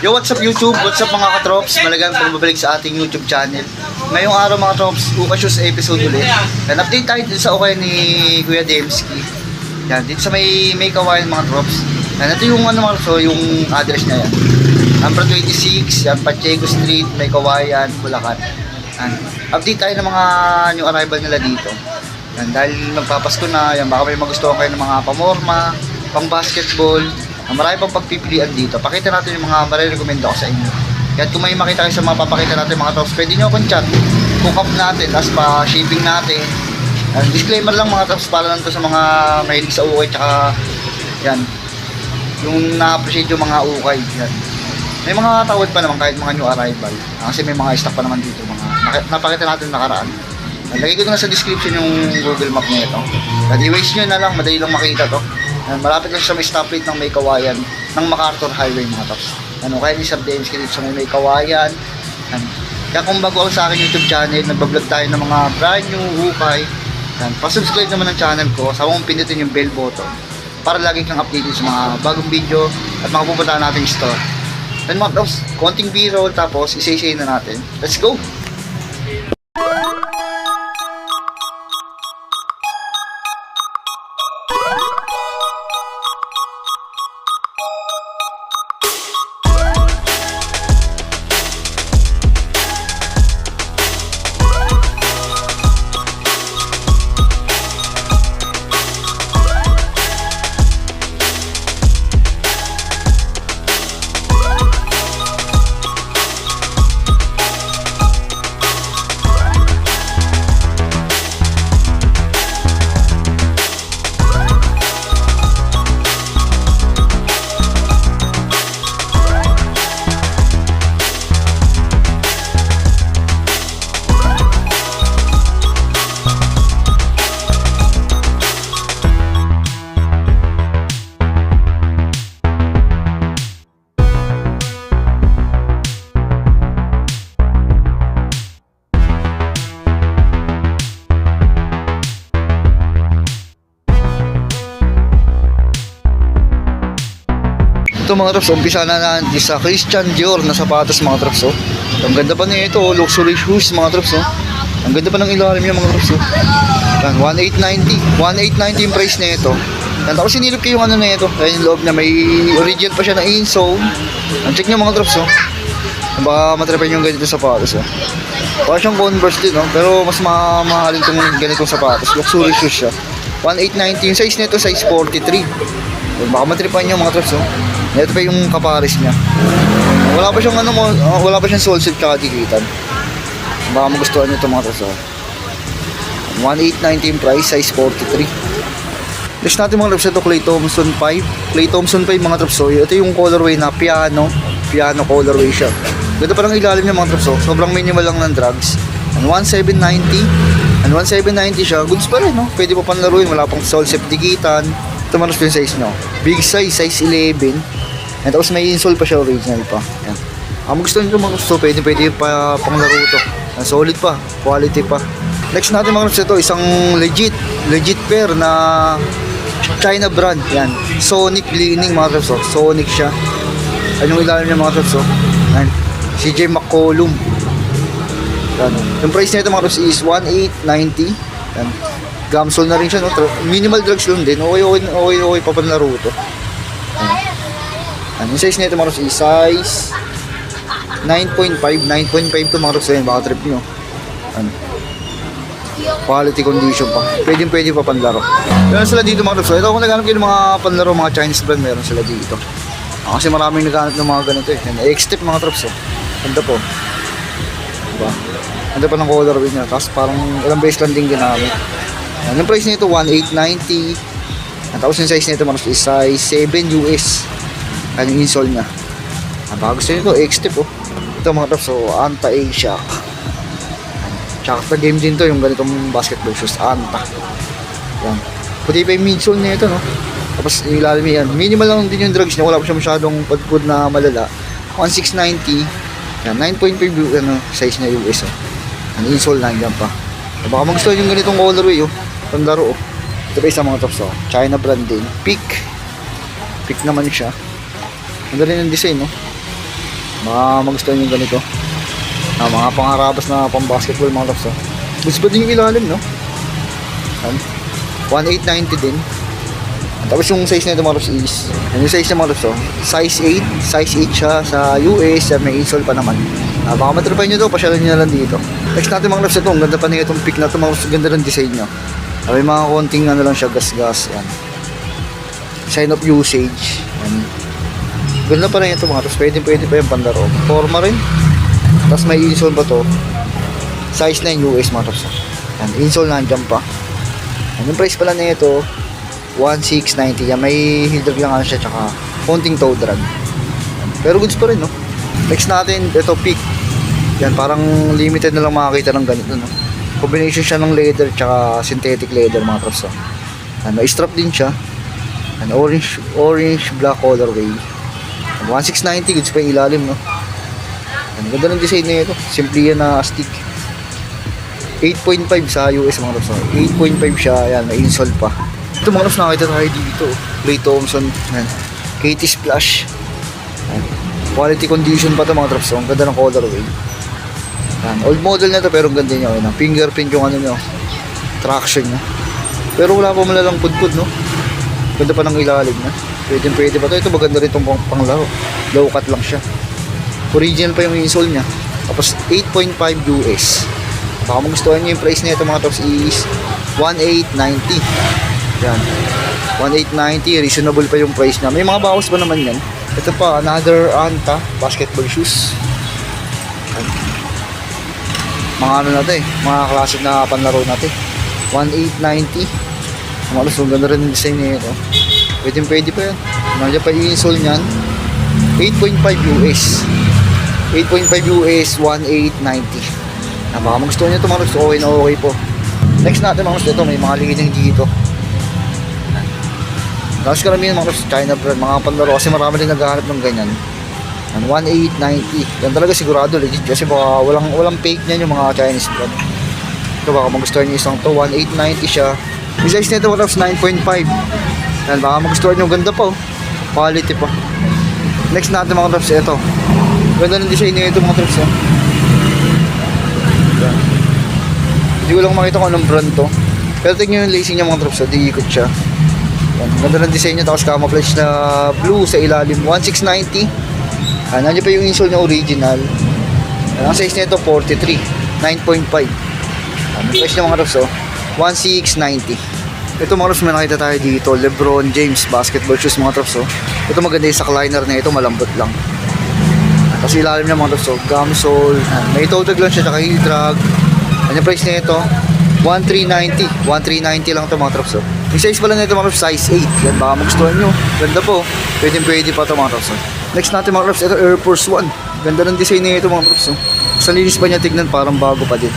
Yo, what's up YouTube? What's up mga katrops? Malagang pagbabalik sa ating YouTube channel. Ngayong araw mga trops, Uka Shoes episode ulit. And update tayo dito sa ukay ni Kuya Dembski. Yan, dito sa may kawain mga trops. Yan, ito yung ano mga trops, yung address niya yan. Number 26, yan, Pacheco Street, may kawayan, Bulacan. Yan, update tayo ng mga new arrival nila dito. Yan, dahil magpapasko na, yan, baka may magustuhan kayo ng mga pamorma, pang basketball. Marami pang pagpipilian dito. Pakita natin yung mga marirecommend ako sa inyo. Kaya kung may makita kayo sa mga papakita natin mga tops, pwede nyo akong chat. Cook up natin, tapos pa shipping natin. Disclaimer lang mga tops, para lang to sa mga mahilig sa ukay, tsaka yan, yung na-appreciate yung mga ukay. Yan. May mga tawad pa naman kahit mga new arrival. Kasi may mga stock pa naman dito. Napakita natin nakaraan. Lagay ko na sa description yung Google Map nito. I-waste nyo na lang, madali lang makita to. Malapit lang sa may stoplight ng may kawayan ng MacArthur Highway mga tops. Kaya ni Sir Dembski dito sa may kawayan. Kaya kung bago ako sa akin YouTube channel, nagbablog tayo ng mga brand new ukay. Pa-subscribe naman ng channel ko. Sama mong pindutin yung bell button para lagi kang updated sa mga bagong video at mga pupuntahan nating store. Then mga tops, konting b-roll tapos isa-isa na natin. Let's go! Ito mga trops, umpisa na natin sa Christian Dior na sapatos mga trops. Ang ganda pa nito, luxury shoes mga trops. Ang ganda pa ng ilalim niya mga trops. 1890 yung price na ito. Tapos sinilip ko yung ano na ito. Ayan yung loob na may original pa siya na insole. Check nyo mga trops. Baka matripan yung ganito sapatos. Baka siyang Converse din, pero mas mamahalin itong ganitong sapatos. Luxury shoes siya. 1890 yung size nito, size 43. Baka matripan yung mga trops. Ito pa yung kapares niya. Wala pa siyang wala pa siyang sole set tsaka dikitan. Baka magustuhan niyo ito mga trops. 1819 price, size 43. Next natin mga trops, ito Clay Thompson 5. Clay Thompson 5 mga trops. Ito yung colorway na piano colorway siya. Ganda pa ng ilalim niya mga trops. Sobrang minimal lang ng drugs. 1790 siya. Goods pa rin, pwede pa panlaruin. Wala pang sole set dikitan. Ito manos yung size nyo. Big size 11. And tapos may insole pa siya, original pa. Yan. Ang gusto nyo mga gusto, pwede pa panglaro ito. Solid pa, quality pa. Next natin mga gusto ito, isang legit pair na China brand. Yan. Sonic leaning mga gusto. Sonic siya. Anong ilalim niya mga gusto? Yan. CJ McCollum. Yan. Yung price nito mga gusto is 1890. Yan. Gamsol na rin siya, minimal drugs lang din. Okay pa panlaro ito. Yung size nito mga is size 9.5 to mga ros. Baka trip nyo. Quality condition pa. Pwede pa panlaro. Meron sila dito mga ros. Ito kung naghanap kayo ng mga panlaro, mga Chinese brand, meron sila dito. Kasi maraming naghanap ng mga ganito X-tip mga trops. Ganda po. Diba? Ganda pa ng colorway niya. Tapos parang ilang beses lang din ginamit. Yung price nito 1890. Tapos yung size nito is size 7 US. Yung insole niya. Baka gusto nito X-tip Ito mga trops, Anta-A-Shock. Tsaka game din to yung ganitong basketball shoes, Anta. Yan. Puti pa yung midsole niya ito Tapos ilalim yan. Minimal lang din yung drugs niya. Wala pa siya masyadong padpud na malala. 1690. Yan, 9.5 size niya US Ang insole nandiyan pa. Baka magustuhan yung ganitong colorway panlaro Ito pa isa mga tops China brand din. Peak naman siya. Ang rin ang design magustuhan yung ganito. Mga pangharabas na pang basketball mga loves. Gusto pa din yung ilalim, no? 1890 din. Tapos yung size nito mga loves is, yung size na mga loves, size 8 siya sa US, may insole pa naman. Baka matrapay nyo to, pasyalan nyo na lang dito. Next natin mga loves, ito, ang ganda pa na itong pick na ito mga loves, ganda ng design nyo. May mga konting ano lang siya, gas-gas, yan. Sign of usage, yan. Ganda pa rin ito mga loves, pwede pa yung panlaro. Forma rin. Tapos may insole pa to, size 9 US mga loves. Yan, insole nandiyan pa. Yan, yung price pala na ito, 1690. Yan, may heel drag lang siya, tsaka konting toe drag. Yan. Pero goods pa rin, no? Next natin, ito pick. Yan, parang limited na lang makakita ng ganito, no? Combination siya ng leather tsaka synthetic leather mga trops. Yan, may strap din siya. Yan, orange black colorway. Yan, 1690, goods pa yung ilalim, no? Yan, ganda ng design na ito. Simple yan na stick. 8.5 sa US mga trops. 8.5 siya, yan, may insole pa. Ito mga trops, nakakita tayo dito. Clay Thompson, yan. Katie Splash. Yan. Quality condition pa ito mga trops. Ang ganda ng colorway. Yan. Old model na ito pero ang ganda niya. Okay, fingerprint yung ano nyo, traction niya. Pero wala pa malalang pudpud, no? Ganda pa ng ilalim niya. Pwede pa ito. Ito maganda rin itong panglaro. Low cut lang siya. Original pa yung insole niya. Tapos 8.5 US. Baka magustuhan nyo yung price na ito mga trops is 1890. Yan. 1890. Reasonable pa yung price niya. May mga bawas pa naman yan. Ito pa, another Anta basketball shoes. Mga ano natin, mga classic na panlaro natin. 1890. Mga alas, ganda rin yung design niya ito. Pwede pa yan. Nandiyan pa yung insole niyan. 8.5 US. 8.5 US, 1890. Baka magustuhan nyo ito mga gusto, okay na okay po. Next natin mga gusto ito, may mga lining dito. Tapos karamihan mga gusto, China brand, mga panlaro kasi marami din naghahanap ng ganyan. 1890. Yan talaga sigurado legit kasi baka walang fake niyan yung mga Chinese brand. Ito baka magustuhan nyo isang to, 1890 siya. Yung size nito mga gusto, 9.5. Yan baka magustuhan nyo, ganda pa oh. Quality pa. Next natin mga gusto, ito. Ganda ng design nito mga gusto. Hindi ko lang makita kung anong brand to. Pero tignan yung lacing niya mga drops, di ikot siya. Yan, ganda ng design niya, tapos camouflage na blue sa ilalim, 1690. Nandiyan pa yung insole niya original. Ang size nito 43, 9.5. Ang price niya mga drops, 1690. Ito mga drops, may nakita tayo dito, Lebron James basketball shoes mga drops. Ito maganda yung sa liner na ito, malambot lang. Kasi ilalim niya mga drops, gum sole. May toe drag lang siya, tsaka heel drag. Ang price na ito 1390. 1390 lang ito mga trops. Yung size pala na ito mga trops, size 8. Yan baka magustuhan nyo. Ganda po. Pwede pa ito mga trops. Next natin mga trops, ito Air Force 1. Ganda ng design na ito mga trops. Sa linis pa niya tignan, parang bago pa din.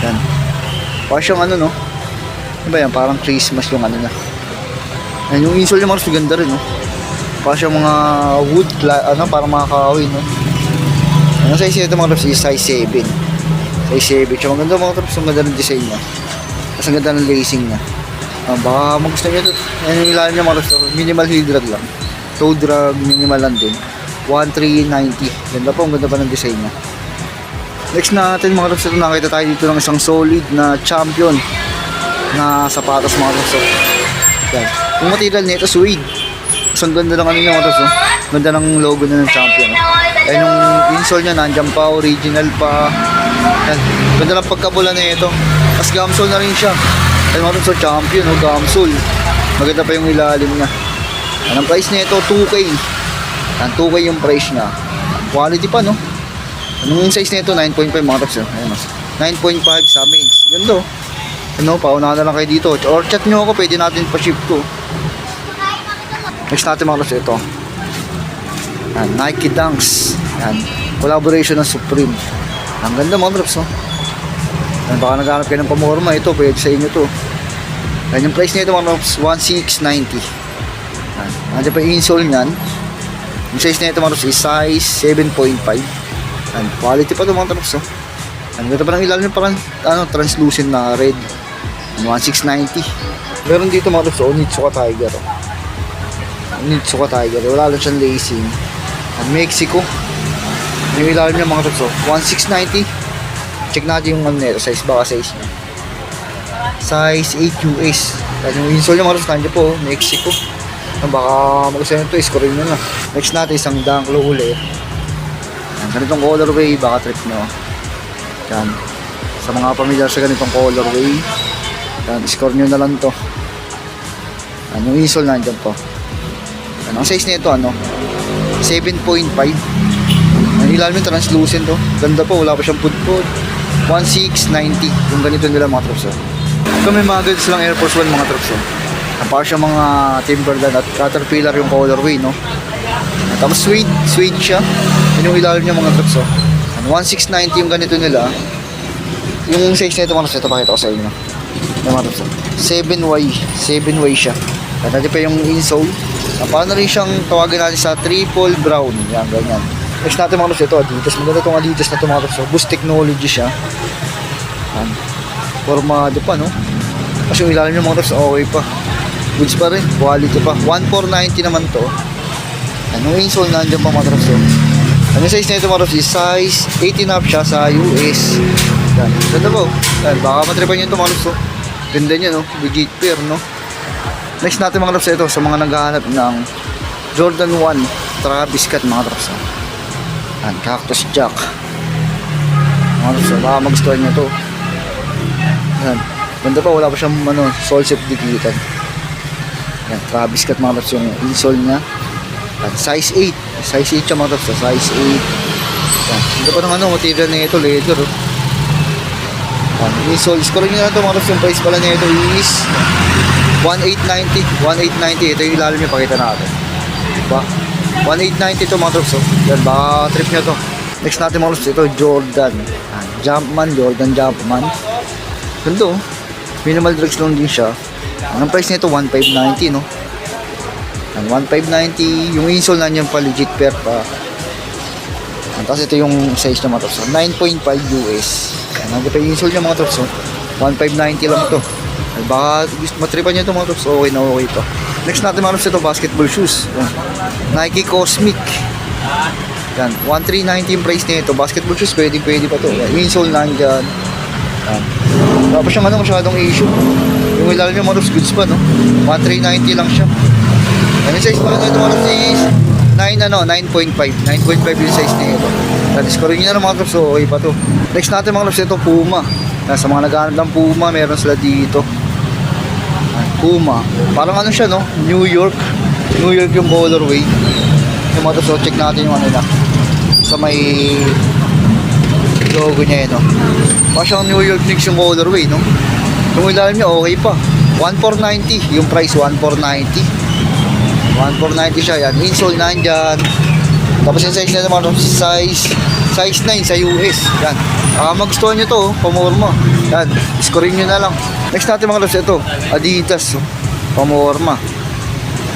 Yan. Parang siyang ano no. Ano ba yan? Parang Christmas yung ano na. Yan, yung insole niya mga trops, ganda rin no. Parang siyang mga wood, ano, parang mga kahoy no. Ang size nito mga trops is size 7. Size 7. Tsaka maganda mga trops, ang ganda ng design niya. Tapos ang ganda ng lacing niya. Baka magustuhan nyo ito. Ayan yung ilalim niya mga trops. Minimal heel drag lang. Toe drag, minimal lang din. 1390. Ganda po, ang ganda pa ng design niya. Next natin mga trops, ito nakita tayo dito ng isang solid na champion na sapatos mga trops. Yan. Yung material niya ito, suede. Tapos ang ganda ng ano niya mga trops. Ganda ng logo na ng champion. Ayan yung insole niya, nandyan pa, original pa. Yan. Ganda ng pagkabula na ito. Tapos gamsole na rin siya. Ayan mga trops, champion o gamsole. Maganda pa yung ilalim niya. Ang price niya ito, 2K. Yan, 2K yung price niya. Quality pa no. Anong size niya ito, 9.5 mga trops. Ayan, 9.5 sa mains. Ganda o. Ano, paunahan na lang kayo dito. Or chat nyo ako, pwede natin pa-ship to. Next natin mga trops, ito. Yan, Nike Dunks. Yan, collaboration ng Supreme. Ang ganda mga drops, no? Yan, baka naghanap kayo ng pamorma, ito, pwede sa inyo to. Yan, yung price nito mga drops, 1690. Yan, nandiyan pa yung insole nyan. Yung size nito mga drops is size 7.5. Yan, quality pa ito mga drops, no? Yan, ganda pa ng ilalim, parang ano, translucent na red. Yan, 1690. Meron dito mga drops, Onitsuka Tiger. Onitsuka Tiger, wala lang siyang lacing. Mexico. Yung ilalim niya mga trops, 1690. Check natin yung ano nito, size, baka size niya. Size 8 US. At yung insole niya mga trops, nandiyan po, Mexico. Baka mag-usayan ito, scorein nyo na. Next natin, isang dunk low ulit. Ganitong colorway, baka trip nyo. Yan. Sa mga pamilyar sa ganitong colorway, yan, score nyo na lang to. Yan, yung insole nandiyan po. Yan, ang size nito, 7.5. Ang ilalim yung translucent to. Ganda po, wala pa siyang pudpud. 1690. Yung ganito nila mga trops. Ito may mga ganito silang Air Force 1 mga trops. Para siya mga Timberland at Caterpillar yung colorway, no? Tapos suede siya. Yun yung ilalim niya mga trops. 1690 yung ganito nila. Yung size nito mga trops, ito pakita ko sa inyo. Yung mga trops. 7Y siya. At natin pa yung insole. Paano rin siyang tawagin natin sa triple brown. Yan, ganyan. Next natin mga trops, ito Adidas. Maganda itong Adidas na ito mga trops. Boost technology siya. Yan. Formado pa, no? Kasi yung ilalim niya mga trops, okay pa. Goods pa rin, quality pa. 1490 naman to. Ano yung insole nandiyan pa mga trops. Ano yung size na ito mga trops? Size 18 up siya sa US. Yan. Ganda po. Yan. Baka matripan nyo ito mga trops. Ganda niya, no? Legit pair, no? Next natin mga trops, ito sa mga naghahanap ng Jordan 1 Travis Scott mga trops. Yan. Cactus Jack. Mga trops, baka magustuhan nyo ito. Yan. Ganda pa, wala pa siyang sole set dikitan. Yan, Travis Scott mga trops yung insole niya. Yan, size 8. Size 8 siya mga trops, size 8. Yan, ganda pa ng material na ito, leather. Yan, insole, score nyo na ito mga trops, yung price pala na ito is 1890. 1890, ito yung ilalim niya, pakita natin. Diba? 1890 ito mga trops. Yan, baka trip nyo to. Next natin mga trops, ito Jordan. Yan, Jumpman, Jordan Jumpman. Ganda oh. Minimal drugs lang din siya. Ang price nito 1590, no? Ang 1590, yung insole nandiyan pa legit pair pa. Tapos ito yung size niya mga trops, 9.5 US. Nandiyan pa yung insole niya mga trops, 1590 lang to. Baka matripan niyo ito mga trops, okay na okay to. Next natin mga trops, ito basketball shoes. Nike Cosmic. Yan, 1390 yung price nito. Basketball shoes, pwede pa to. Yung insole nandiyan. Tapos siyang masyadong issue. Yung ilalim niya mga goods pa, no? 1390 lang siya. Ano yung size pala na ito mga trops is 9.5 yung size na ito. Score nyo na ng mga trops, so okay pa to. Next natin mga trops, ito Puma. Sa mga naghahanap ng Puma, meron sila dito. Puma, parang siya, no? New York yung colorway. Yung mga trops, so check natin yung na sa may logo niya, no? Parang New York Knicks yung colorway, no? Yung ilalim niya okay pa. 1490 yung price, 1490 siya. Yan, insole nandyan. Tapos yung size na naman, size 9 sa US. Yan, magustuhan nyo to, pamorma. Yan, scorein nyo na lang. Next natin mga loves, ito Adidas, pamorma.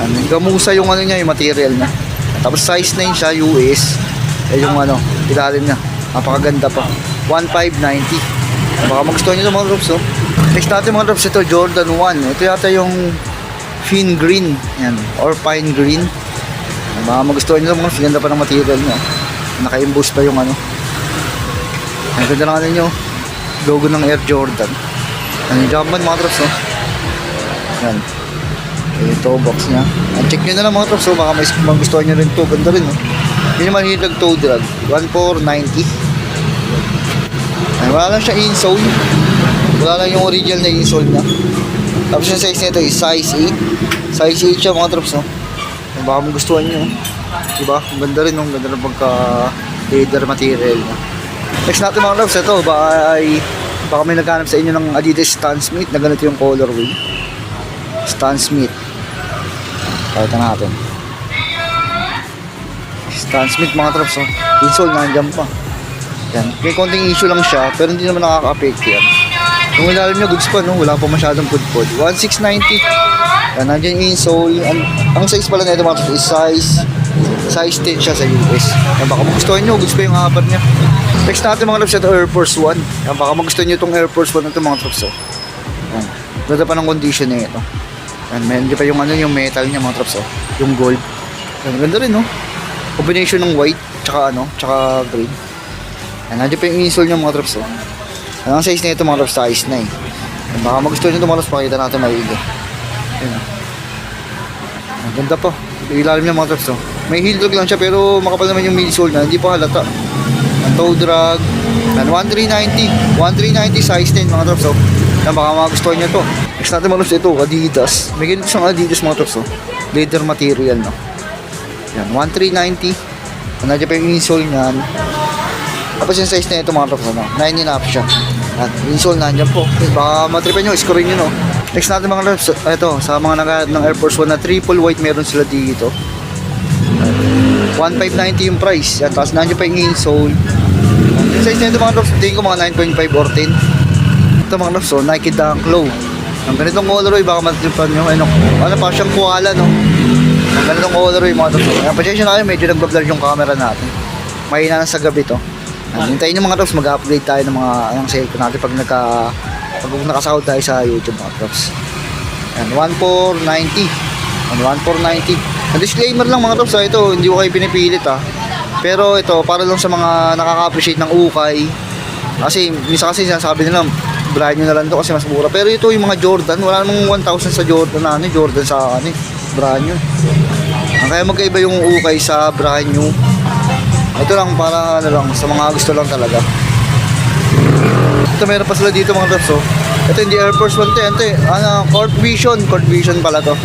Yan, gamusa yung niya, yung material niya. Tapos size 9 siya US. Yung ilalim niya, napakaganda pa. 1590. Baka magustuhan nyo ito mga drops, Next natin mga drops, ito Jordan 1. Ito yata yung Fin Green. Yan, or Pine Green. Baka magustuhan nyo ito mga drops. Ganda pa ng material nyo. Naka-emboss pa yung Ang ganda lang nyo, logo ng Air Jordan. Yan yung Jumpman mga drops, Yan. Ito box nya. Check nyo na lang mga drops, baka magustuhan nyo rin ito. Ganda rin, Yun yung malilag toe drag. 1490. Wala lang siya insole. Wala lang yung original na insole niya. Tapos yung size nito is size 8. Size 8 siya mga trops, Baka magustuhan nyo. Diba? Ang ganda rin, Ang ganda ng pagka-leather material niya. Next natin mga trops, ito baka may naghanap sa inyo ng Adidas Stan Smith na ganito yung colorway. Stan Smith. Pakita natin. Stan Smith mga trops, insole nandiyan pa. Yan. May konting issue lang siya, pero hindi naman nakaka-affect yan. Yung ilalim niya, goods pa, Wala pa masyadong pudpud. 1690. Yan, nandiyan yung insole. Ang size pala na ito mga trops is size 10 siya sa US. Yan, baka magustuhan nyo, goods pa yung apat niya. Next natin mga trops, ito Air Force 1. Yan, baka magustuhan nyo itong Air Force 1 na ito mga trops. Yan. Ganda pa ng condition na ito. Yan, hindi pa yung yung metal niya mga trops. Yung gold. Yan, ganda rin, Combination ng white. tsaka green. Yan, nandiyan pa yung insole niya mga trops, oh. Yan ang size na ito mga trops, size 9. Yan, baka magustuhan nyo ito mga trops, pakita natin maigi. Yan, oh. Ang ganda pa. Yung ilalim niya mga trops, oh. May heel drag lang siya pero makapal naman yung midsole niya, hindi pa halata. Ang toe drag. Yan, 1390. 1390 size 10 mga trops, oh. Yan, baka magustuhan nyo ito. Next natin mga trops, ito, Adidas. May ganito siyang Adidas mga trops, oh. Leather material, no. Yan, 1390. Nandiyan pa yung insole niyan. Tapos yung size na ito mga trops, ano, 9.5 siya. At insole nandiyan po. Baka matripan nyo, scorein nyo, no. Next natin mga trops, ito, sa mga naghahanap ng Air Force 1 na triple white, meron sila dito. 1,590 yung price. Yan, tapos nandiyan pa yung insole. Yung size na ito mga trops, tingin ko mga 9.5 or 10. Ito mga trops, so, Nike Dunk Low. Ang ganitong colorway, baka matripan nyo. Ano pa siyang koala, no. Ang ganitong colorway mga trops. Kaya pasensya na kayo, medyo nagbablur yung camera natin. Mahina na sa gabi to. Hintayin nyo mga trops, mag-upgrade tayo ng mga cellphone natin pag nakasahod tayo sa YouTube mga trops. Yan, 1,490. Yan, 1,490. Ang disclaimer lang mga trops, ito, hindi ko kayo pinipilit Pero ito, para lang sa mga nakaka-appreciate ng ukay. Kasi, minsan kasi sinasabi nila, brand nyo na lang ito kasi mas mura. Pero ito yung mga Jordan, wala namang 1,000 sa Jordan Jordan sa brand nyo. Kaya magkaiba yung ukay sa brand nyo. Ito lang para sa mga gusto lang talaga. Ito meron pa sila dito mga trops, oh. Ito hindi Air Force 1 Court Vision pala to.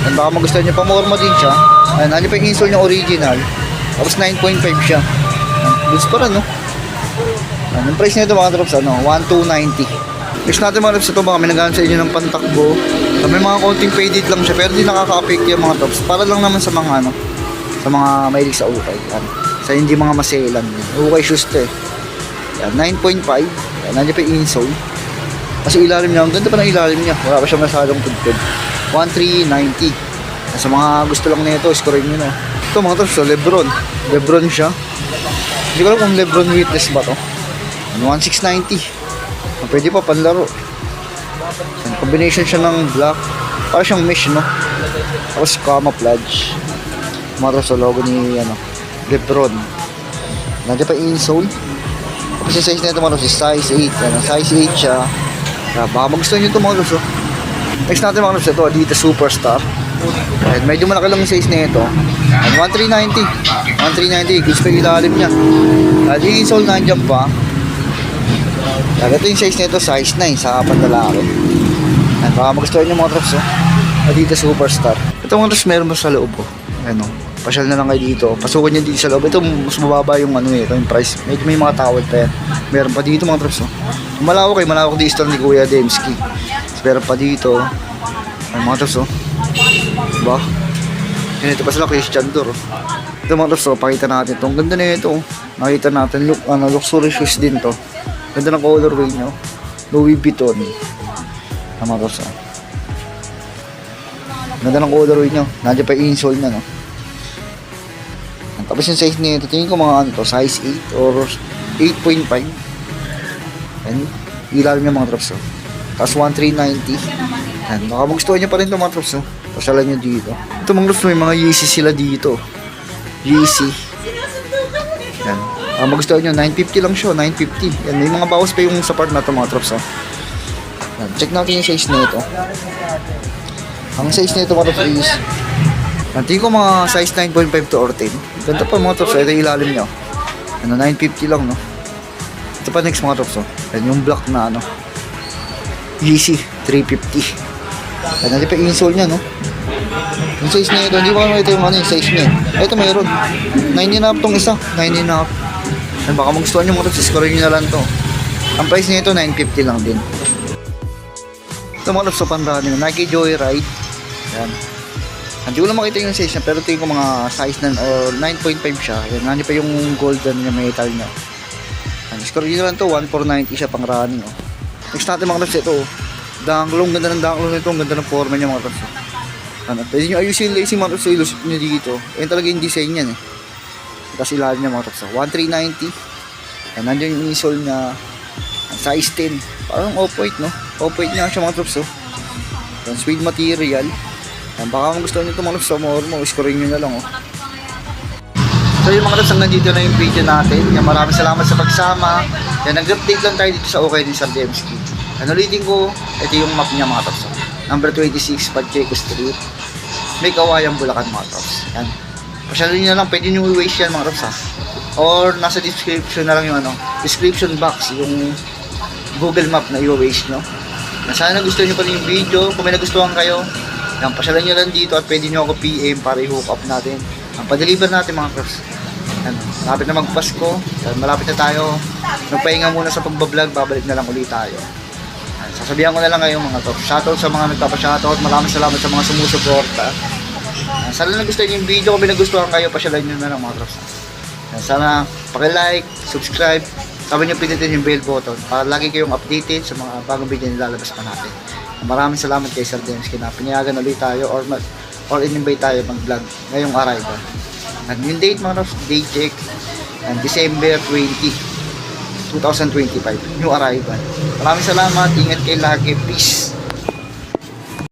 And baka magustuhan nyo, pamorma din siya. Ayan, ano pa yung insole niya original. Tapos 9.5 siya. Goods pa rin, no. Ayan, yung price nito mga trops, 1,290. Next natin mga trops, ito baka may naghahanap sa inyo ng pantakbo. May mga konting faded lang siya, pero di nakaka-affect yung mga trops. Para lang naman sa mga sa mga mahilig sa ukay. Yan. Sa hindi mga maselan. Ukay shoes to, eh. Yan, 9.5. Yan, nandiyan pa yung insole. Kasi ilalim niya, ang ganda pa ng ilalim niya. Wala pa siya masyadong tudtod. 1,390. Sa mga gusto lang nito, scorein nyo na. Ito mga trops, Lebron. Lebron siya. Hindi ko alam kung Lebron weightless ba to. 1,690. Pwede pa panlaro. Combination siya ng black. Para siyang mesh, no? Tapos camouflage. Mga trops, logo ni Lebron. Nandiyan pa insole. Tapos yung size na ito mga trops, size 8. Size 8 siya. Baka magustuhan nyo ito mga trops, oh. Next natin mga trops, ito Adidas Superstar. Ayan, medyo malaki lang yung size na ito. 1,390. 1,390. Goods pa yung ilalim niya. At yung insole nandiyan pa. Ito yung size na ito, size 9 sa pandalaki. Ayan, baka magustuhan nyo mga trops, oh. Adidas Superstar. Ito mga trops, meron mo sa loob, oh. Ayan, pasyal na lang kayo dito. Pasukan nyo dito sa loob. Ito, mas mababa yung ito, yung price. Medyo may mga towel pa yan. Meron pa dito mga trops, oh. Malawak di store ni Kuya Demski. Meron pa dito. Ay, mga trops, oh. Diba? Yan, ito pa sila Christian Dior, oh. Ito mga trops, oh. Pakita natin ito. Ang ganda na ito, oh. Nakita natin, luxury shoes din to. Ganda ng colorway nyo. Louis Vuitton. Mga trops, oh. Ganda ng colorway nyo. Nandiyan pa yung insole na, no. Tapos yung size nito, tingin ko mga size 8 or 8.5. And ilalim niya mga trops, oh. Tapos 1,390. And baka magustuhan nyo pa rin ito mga trops, oh. Pasalan nyo dito. Ito mga trops, may mga Yeezy sila dito. Yeezy. Yan. Magustuhan nyo, 950 lang siya, 950. Yan, may mga bawas pa yung sa part na ito mga trops, oh. Yan. Check natin yung size nito. Ang size nito mga trops is tingin ko mga size 9.5 to or 10. Ganda pa mga trops, ito yung ilalim nyo. 950 lang, no. Ito pa next mga trops, oh. Yan yung black na Yeezy 350. Yan, hindi pa insole niya, no. Yung size niya ito, hindi ko alam ito yung yung size niya. Ito mayroon 9.5 tong isa, 9.5. Yan, baka magustuhan nyo mga trops, scorein nyo na lang to. Ang price niya ito 950 lang din. Ito mga trops, so pandahan nyo, Nike Joyride. Yan. Hindi ko lang makita yung size niya, pero tingin ko mga size or 9.5 siya. Yan, nandiyan pa yung golden na metal niya. Score nyo lang to, 1,490 siya pang running, oh. Next natin mga trops, ito, Dunklong, ganda ng Dunklong nito, ang ganda ng forma niya mga trops. Pwede nyo ayusin lazy mga trops, ilusip nyo dito. Ayun talaga yung design niyan, eh. Tapos ilalim niya mga trops, 1,390. Yan, nandiyan yung insole niya, size 10. Parang off-white, no? Off-white niya siya mga trops, oh. Yan, suede material. Yan, baka kung gusto nyo ito mga trops, sa more mo, scorein nyo na lang, oh. So yung mga Trops, hanggang dito na yung video natin. Yan, maraming salamat sa pagsama. Yan, nag-update lang tayo dito sa Okay ni Sir Demski. Ano ulitin ko, ito yung map niya mga Trops. Number 26, Pacheco Street. May Kawayan, Bulacan mga Trops. Yan. Pasyalo nyo na lang, pwede nyo i-waste yan mga Trops ha. Or nasa description na lang yung description box, yung Google Map na i-waste nyo. Sana nagustuhan nyo pa rin yung video. Kung may nagustuhan kayo, yan, pasyalan nyo lang dito at pwede nyo ako PM para i-hook up natin. Ang pa-deliver natin mga Trops. Yan, malapit na magpasko. Yan, malapit na tayo. Nagpahinga muna sa pagbablog, babalik na lang ulit tayo. Yan, sasabihan ko na lang ngayon mga Trops. Shoutout sa mga nagpapa-shoutout. Maraming salamat sa mga sumusuporta. Yan, sana nagustuhan nyo yung video. Kung may nagustuhan kayo, pasyalan nyo na lang mga Trops. Yan, sana paki-like, subscribe. Sabi nyo pindutin yung bell button para lagi kayong updated sa mga bagong video na nilalabas pa natin. Maraming salamat kay Sir Demski na pinayagan ulit tayo or in-invite tayo mag-vlog ngayong arrival. At yung date mga Trops, date check, and December 20, 2025, new arrival. Maraming salamat, ingat kayo lagi, peace.